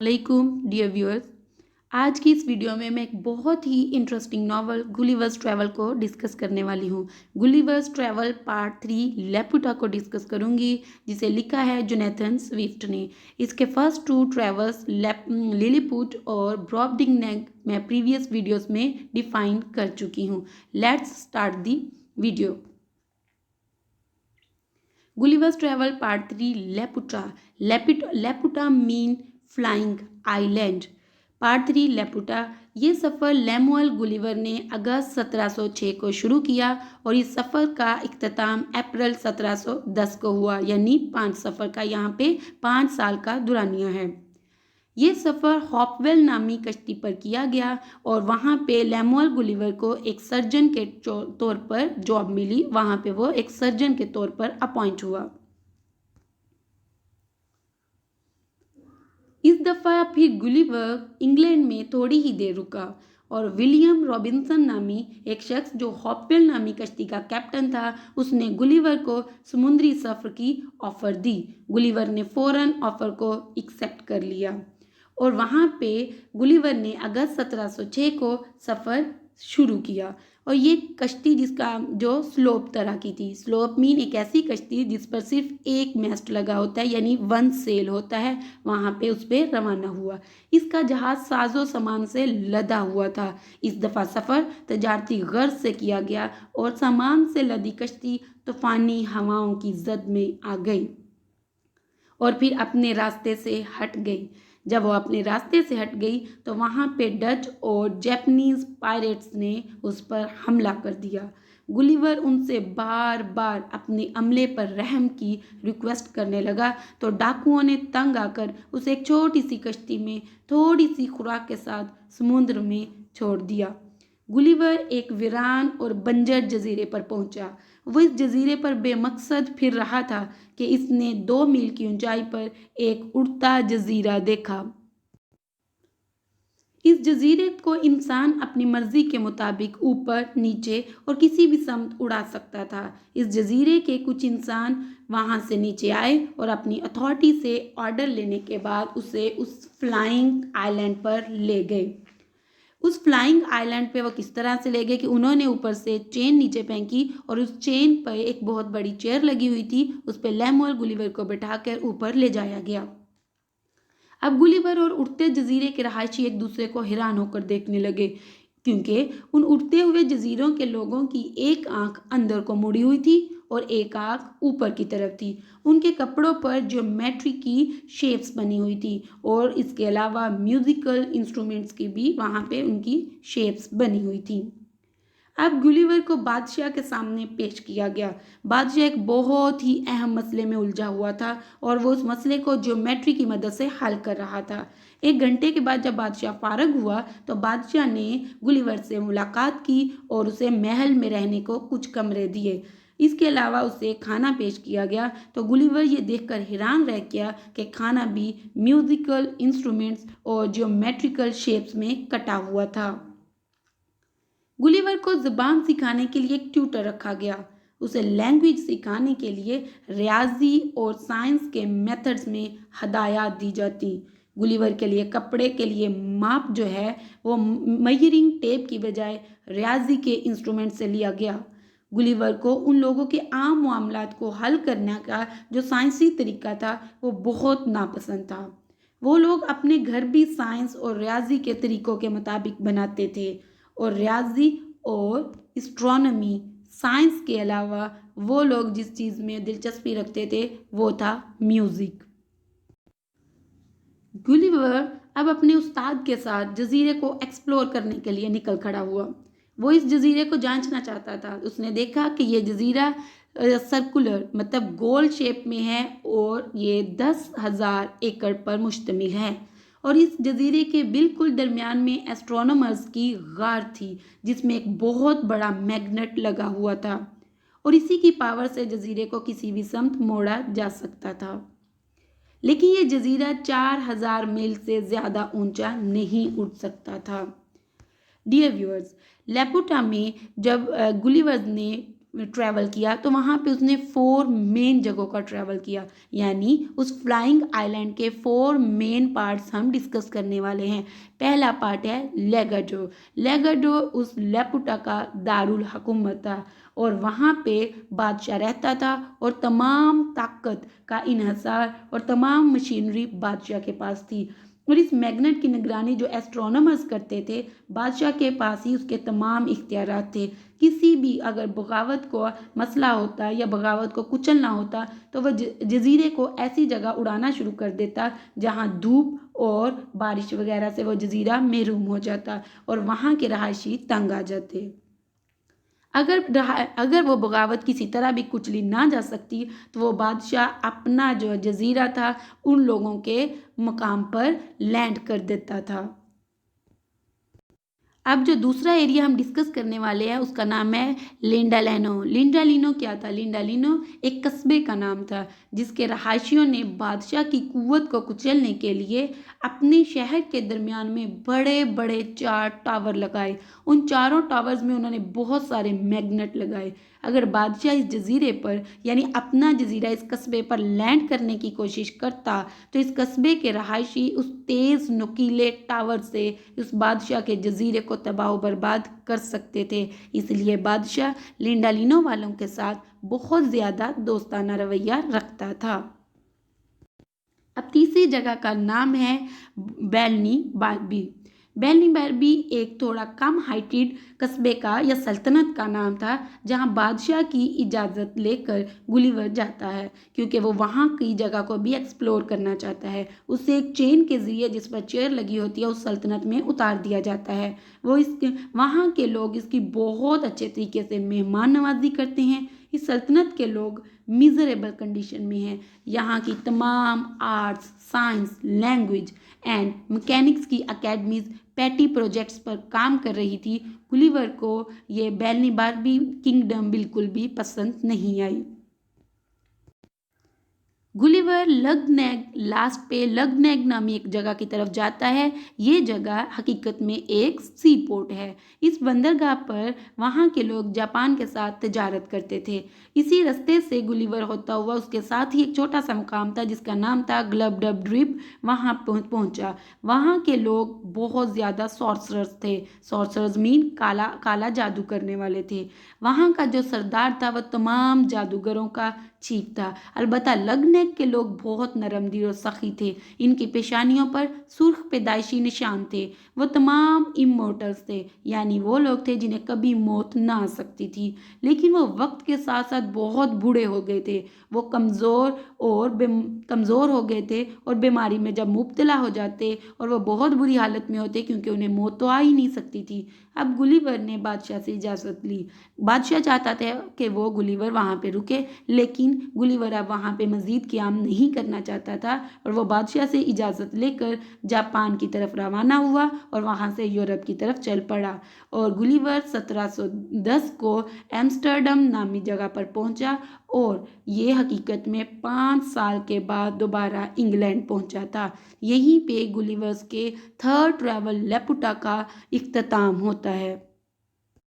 वालेकुम dear viewers. आज की इस वीडियो में मैं एक बहुत ही इंटरेस्टिंग नॉवल गुलिवर्स ट्रैवल को डिस्कस करने वाली हूँ। गुलिवर्स ट्रैवल पार्ट 3 लेपुटा को डिस्कस करूँगी, जिसे लिखा है जोनाथन स्विफ्ट ने। इसके फर्स्ट 2 ट्रैवल्स लिलीपुट और ब्रॉबडिंगनेग मैं प्रीवियस वीडियोस में डिफाइन कर चुकी हूँ। Let's start the video. Gulliver's travel part 3 Laputa. Laputa mean flying island. Part 3 Laputa. ये सफ़र लेमुअल गुलिवर ने अगस्त 1706 को शुरू किया और इस सफ़र का इख्तिताम अप्रैल 1710 को हुआ, यानी 5 सफ़र का यहाँ पे 5 साल का दुरानिया है। ये सफ़र हॉपवेल नामी कश्ती पर किया गया और वहाँ पे लेमुअल गुलिवर को एक सर्जन के तौर पर जॉब मिली। वहाँ पे वो एक सर्जन के तौर पर अपॉइंट हुआ। इस दफ़ा फिर गुलिवर इंग्लैंड में थोड़ी ही देर रुका और विलियम रॉबिन्सन नामी एक शख्स जो हॉपवेल नामी कश्ती का कैप्टन था, उसने गुलिवर को समुद्री सफ़र की ऑफ़र दी। गुलिवर ने फ़ौरन ऑफ़र को एक्सेप्ट कर लिया और वहाँ पे गुलिवर ने अगस्त 1706 को सफ़र शुरू किया। और ये कश्ती जिसका जो स्लोप तरह की थी, स्लोप मीन एक ऐसी कश्ती जिस पर सिर्फ एक मैस्ट लगा होता है, यानी वन सेल होता है, वहाँ पे उस पर रवाना हुआ। इसका जहाज़ साजो सामान से लदा हुआ था। इस दफ़ा सफ़र तजारती गर्ज से किया गया और सामान से लदी कश्ती तूफ़ानी हवाओं की जद में आ गई और फिर अपने रास्ते से हट गई। जब वो अपने रास्ते से हट गई तो वहाँ पे डच और जैपनीज़ पायरेट्स ने उस पर हमला कर दिया। गुलिवर उनसे बार बार अपने अमले पर रहम की रिक्वेस्ट करने लगा तो डाकुओं ने तंग आकर उसे एक छोटी सी कश्ती में थोड़ी सी खुराक के साथ समुद्र में छोड़ दिया। गुलिवर एक वीरान और बंजर जजीरे पर पहुंचा। वो इस जजीरे पर बेमकसद फिर रहा था कि इसने 2 मील की ऊंचाई पर एक उड़ता जजीरा देखा। इस जजीरे को इंसान अपनी मर्जी के मुताबिक ऊपर, नीचे और किसी भी समत उड़ा सकता था। इस जजीरे के कुछ इंसान वहां से नीचे आए और अपनी अथॉरिटी से ऑर्डर लेने के बाद उसे उस फ्लाइंग आइलैंड पर ले गए। उस फ्लाइंग आइलैंड पे वो किस तरह से ले गए कि उन्होंने ऊपर से चेन नीचे फेंकी और उस चेन पर एक बहुत बड़ी चेयर लगी हुई थी, उस पर लेमुअल गुलिवर को बैठाकर ऊपर ले जाया गया। अब गुलिवर और उड़ते जजीरे के रहायशी एक दूसरे को हैरान होकर देखने लगे, क्योंकि उन उड़ते हुए जजीरों के लोगों की एक आंख अंदर को मुड़ी हुई थी और एक आंख ऊपर की तरफ थी। उनके कपड़ों पर ज्योमेट्री की शेप्स बनी हुई थी और इसके अलावा म्यूजिकल इंस्ट्रूमेंट्स की भी वहाँ पे उनकी शेप्स बनी हुई थी। अब गुलिवर को बादशाह के सामने पेश किया गया। बादशाह एक बहुत ही अहम मसले में उलझा हुआ था और वो उस मसले को ज्योमेट्री की मदद से हल कर रहा था। 1 घंटे के बाद जब बादशाह फारग हुआ तो बादशाह ने गुलिवर से मुलाकात की और उसे महल में रहने को कुछ कमरे दिए। इसके अलावा उसे खाना पेश किया गया तो गुलिवर ये देखकर हैरान रह गया कि खाना भी म्यूजिकल इंस्ट्रूमेंट्स और ज्योमेट्रिकल शेप्स में कटा हुआ था। गुलिवर को ज़ुबान सिखाने के लिए एक ट्यूटर रखा गया। उसे लैंग्वेज सिखाने के लिए रियाजी और साइंस के मेथड्स में हदायत दी जाती। गुलिवर के लिए कपड़े के लिए माप जो है वो मेजरिंग टेप की बजाय रियाजी के इंस्ट्रूमेंट से लिया गया। गुलिवर को उन लोगों के आम मामलात को हल करने का जो साइंसी तरीका था वो बहुत नापसंद था। वो लोग अपने घर भी साइंस और रियाजी के तरीकों के मुताबिक बनाते थे और रियाजी और एस्ट्रोनॉमी साइंस के अलावा वो लोग जिस चीज़ में दिलचस्पी रखते थे वो था म्यूज़िक। गुलिवर अब अपने उस्ताद के साथ जजीरे को एक्सप्लोर करने के लिए निकल खड़ा हुआ। वो इस जजीरे को जांचना चाहता था। उसने देखा कि ये जजीरा सर्कुलर मतलब गोल शेप में है और ये 10,000 एकड़ पर मुश्तमिल है और इस जजीरे के बिल्कुल दरमियान में एस्ट्रोनॉमर्स की गार थी, जिसमें एक बहुत बड़ा मैग्नेट लगा हुआ था और इसी की पावर से जजीरे को किसी भी समत मोड़ा जा सकता था। लेकिन ये जजीरा 4,000 मील से ज़्यादा ऊंचा नहीं उठ सकता था। डियर व्यूअर्स, लेपुटा में जब गुलिवर ने ٹریول کیا تو وہاں پہ اس نے 4 مین جگہوں کا ٹریول کیا، یعنی اس فلائنگ آئیلینڈ کے 4 مین پارٹس ہم ڈسکس کرنے والے ہیں۔ پہلا پارٹ ہے لیگاڈو۔ لیگاڈو اس لیپوٹا کا دارالحکومت تھا اور وہاں پہ بادشاہ رہتا تھا اور تمام طاقت کا انحصار اور تمام مشینری بادشاہ کے پاس تھی، اور اس میگنٹ کی نگرانی جو ایسٹرونومرز کرتے تھے، بادشاہ کے پاس ہی اس کے تمام اختیارات تھے۔ کسی بھی اگر بغاوت کو مسئلہ ہوتا یا بغاوت کو کچلنا ہوتا تو وہ جزیرے کو ایسی جگہ اڑانا شروع کر دیتا جہاں دھوپ اور بارش وغیرہ سے وہ جزیرہ محروم ہو جاتا اور وہاں کے رہائشی تنگ آ جاتے۔ اگر وہ بغاوت کسی طرح بھی کچلی نہ جا سکتی تو وہ بادشاہ اپنا جو جزیرہ تھا ان لوگوں کے مقام پر لینڈ کر دیتا تھا۔ اب جو دوسرا ایریا ہم ڈسکس کرنے والے ہیں اس کا نام ہے لینڈالینو۔ لینڈالینو کیا تھا؟ لینڈالینو ایک قصبے کا نام تھا جس کے رہائشیوں نے بادشاہ کی قوت کو کچلنے کے لیے اپنے شہر کے درمیان میں بڑے بڑے 4 ٹاور لگائے۔ ان چاروں ٹاورز میں انہوں نے بہت سارے میگنٹ لگائے۔ اگر بادشاہ اس جزیرے پر یعنی اپنا جزیرہ اس قصبے پر لینڈ کرنے کی کوشش کرتا تو اس قصبے کے رہائشی اس تیز نکیلے ٹاور سے اس بادشاہ کے جزیرے کو تباہ و برباد کر سکتے تھے، اس لیے بادشاہ لینڈالینو والوں کے ساتھ بہت زیادہ دوستانہ رویہ رکھتا تھا۔ اب تیسری جگہ کا نام ہے بیلنی باربی۔ بیلنی باربی ایک تھوڑا کم ہائٹڈ قصبے کا یا سلطنت کا نام تھا جہاں بادشاہ کی اجازت لے کر گلیور جاتا ہے کیونکہ وہ وہاں کی جگہ کو بھی ایکسپلور کرنا چاہتا ہے۔ اسے ایک چین کے ذریعے جس پر چیئر لگی ہوتی ہے اس سلطنت میں اتار دیا جاتا ہے۔ وہاں کے لوگ اس کی بہت اچھے طریقے سے مہمان نوازی کرتے ہیں۔ اس سلطنت کے لوگ میزریبل کنڈیشن میں ہیں۔ یہاں کی تمام arts, science, language and mechanics کی اکیڈمیز پیٹی پروجیکٹس پر کام کر رہی تھی۔ گلیور کو یہ بیلنی باربی کنگڈم بالکل بھی پسند نہیں آئی۔ گلیور لگنیگ لاسٹ پہ لگنیگ نامی ایک جگہ کی طرف جاتا ہے۔ یہ جگہ حقیقت میں ایک سی پورٹ ہے۔ اس بندرگاہ پر وہاں کے لوگ جاپان کے ساتھ تجارت کرتے تھے۔ اسی رستے سے گلیور ہوتا ہوا اس کے ساتھ ہی ایک چھوٹا سا مقام تھا جس کا نام تھا گلب ڈب ڈرب، وہاں پہنچا۔ وہاں کے لوگ بہت زیادہ سورسررز تھے۔ سورسررز مین کالا جادو کرنے والے تھے۔ وہاں کا جو سردار تھا وہ تمام جادوگروں کا چیف تھا۔ البتہ لگنیگ کے لوگ بہت نرم دل اور سخی تھے۔ ان کی پیشانیوں پر سرخ پیدائشی نشان تھے۔ وہ تمام امورٹلز تھے، یعنی وہ لوگ تھے جنہیں کبھی موت نہ آ سکتی تھی، لیکن وہ وقت کے ساتھ ساتھ بہت بوڑھے ہو گئے تھے۔ وہ کمزور ہو گئے تھے اور بیماری میں جب مبتلا ہو جاتے اور وہ بہت بری حالت میں ہوتے کیونکہ انہیں موت تو آ ہی نہیں سکتی تھی۔ اب گلیور نے بادشاہ سے اجازت لی۔ بادشاہ چاہتا تھا کہ وہ گلیور وہاں پہ رکے، لیکن گلیور اب وہاں پہ مزید قیام نہیں کرنا چاہتا تھا اور وہ بادشاہ سے اجازت لے کر جاپان کی طرف روانہ ہوا اور وہاں سے یورپ کی طرف چل پڑا، اور گلیور 1710 کو ایمسٹرڈم نامی جگہ پر پہنچا اور یہ حقیقت میں 5 سال کے بعد دوبارہ انگلینڈ پہنچا تھا۔ یہیں پہ گلیورز کے 3rd ٹریول لیپوٹا کا اختتام ہوتا ہے۔